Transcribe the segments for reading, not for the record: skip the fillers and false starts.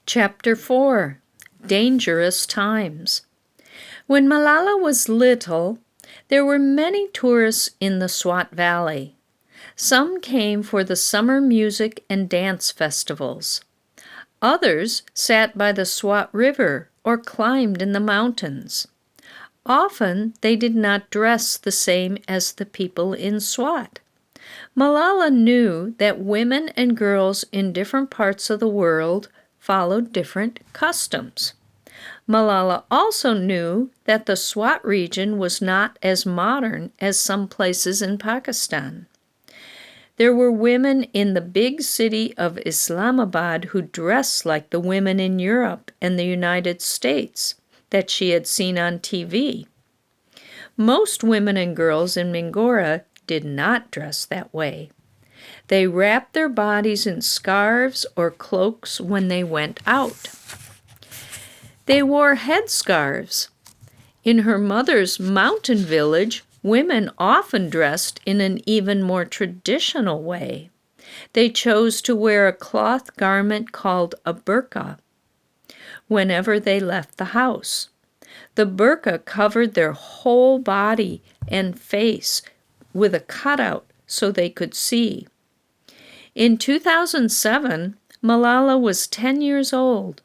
Chapter 4. Dangerous Times. When Malala was little, there were many tourists in the Swat Valley. Some came for the summer music and dance festivals. Others sat by the Swat River or climbed in the mountains. Often they did not dress the same as the people in Swat. Malala knew that women and girls in different parts of the world followed different customs. Malala also knew that the Swat region was not as modern as some places in Pakistan. There were women in the big city of Islamabad who dressed like the women in Europe and the United States that she had seen on TV. Most women and girls in Mingora did not dress that way. They wrapped their bodies in scarves or cloaks when they went out. They wore headscarves. In her mother's mountain village, women often dressed in an even more traditional way. They chose to wear a cloth garment called a burqa whenever they left the house. The burqa covered their whole body and face with a cutout so they could see. In 2007, Malala was 10 years old.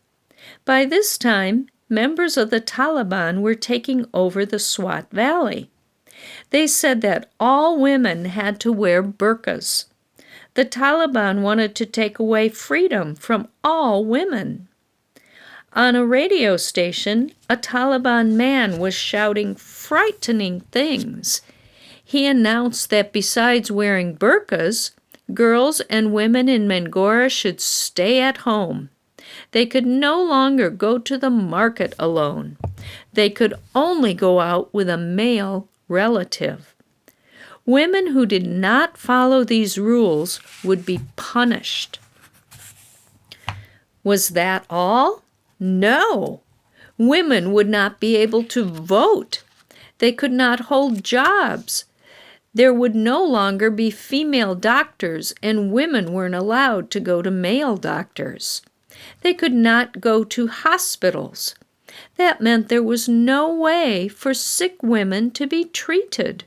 By this time, members of the Taliban were taking over the Swat Valley. They said that all women had to wear burqas. The Taliban wanted to take away freedom from all women. On a radio station, a Taliban man was shouting frightening things. He announced that besides wearing burqas, girls and women in Mingora should stay at home. They could no longer go to the market alone. They could only go out with a male relative. Women who did not follow these rules would be punished. Was that all? No. Women would not be able to vote. They could not hold jobs. There would no longer be female doctors, and women weren't allowed to go to male doctors. They could not go to hospitals. That meant there was no way for sick women to be treated.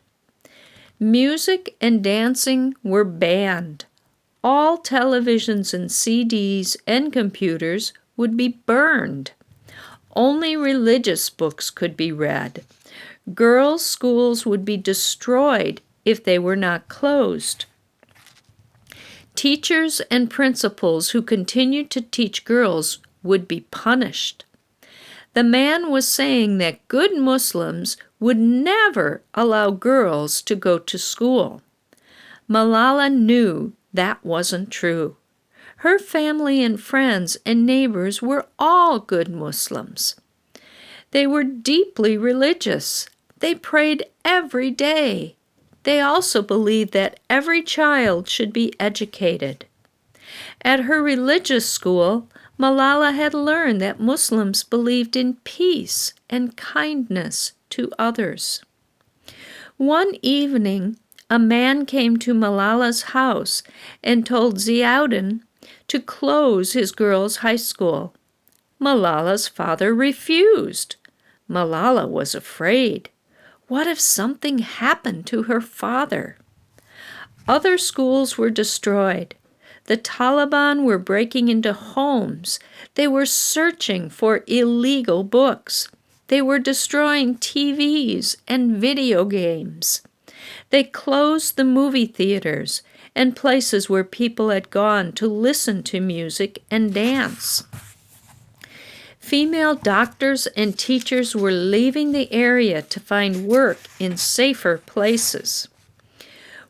Music and dancing were banned. All televisions and CDs and computers would be burned. Only religious books could be read. Girls' schools would be destroyed if they were not closed. Teachers and principals who continued to teach girls would be punished. The man was saying that good Muslims would never allow girls to go to school. Malala knew that wasn't true. Her family and friends and neighbors were all good Muslims. They were deeply religious. They prayed every day. They also believed that every child should be educated. At her religious school, Malala had learned that Muslims believed in peace and kindness to others. One evening, a man came to Malala's house and told Ziauddin to close his girls' high school. Malala's father refused. Malala was afraid. What if something happened to her father? Other schools were destroyed. The Taliban were breaking into homes. They were searching for illegal books. They were destroying TVs and video games. They closed the movie theaters and places where people had gone to listen to music and dance. Female doctors and teachers were leaving the area to find work in safer places.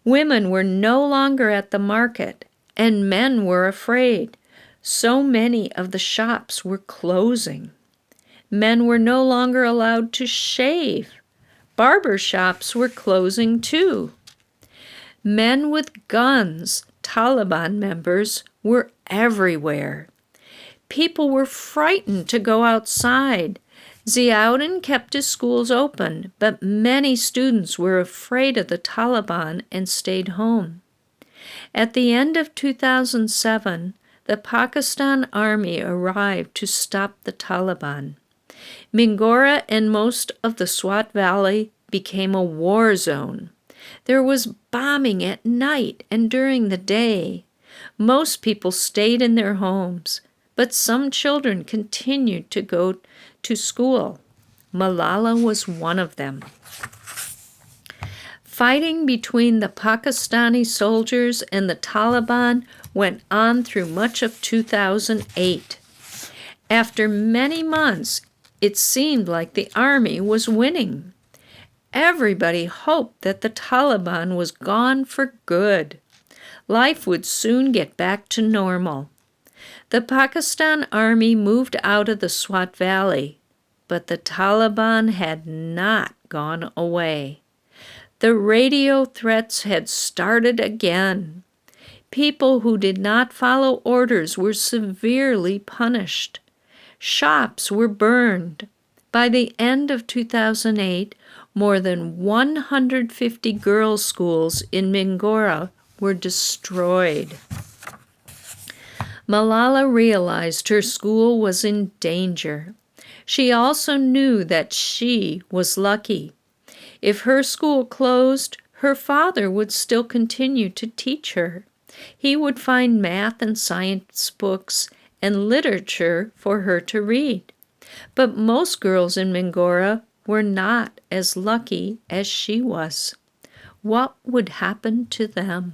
Women were no longer at the market, and men were afraid. So many of the shops were closing. Men were no longer allowed to shave. Barber shops were closing too. Men with guns, Taliban members, were everywhere. People were frightened to go outside. Ziauddin kept his schools open, but many students were afraid of the Taliban and stayed home. At the end of 2007, the the Pakistan army arrived to stop the Taliban. Mingora and most of the Swat Valley became a war zone. There was bombing at night and during the day. Most people stayed in their homes, but some children continued to go to school. Malala was one of them. Fighting between the Pakistani soldiers and the Taliban went on through much of 2008. After many months, it seemed like the army was winning. Everybody hoped that the Taliban was gone for good. Life would soon get back to normal. The Pakistan army moved out of the Swat Valley, but the Taliban had not gone away. The radio threats had started again. People who did not follow orders were severely punished. Shops were burned. By the end of 2008, more than 150 girls' schools in Mingora were destroyed. Malala realized her school was in danger. She also knew that she was lucky. If her school closed, her father would still continue to teach her. He would find math and science books and literature for her to read. But most girls in Mingora were not as lucky as she was. What would happen to them?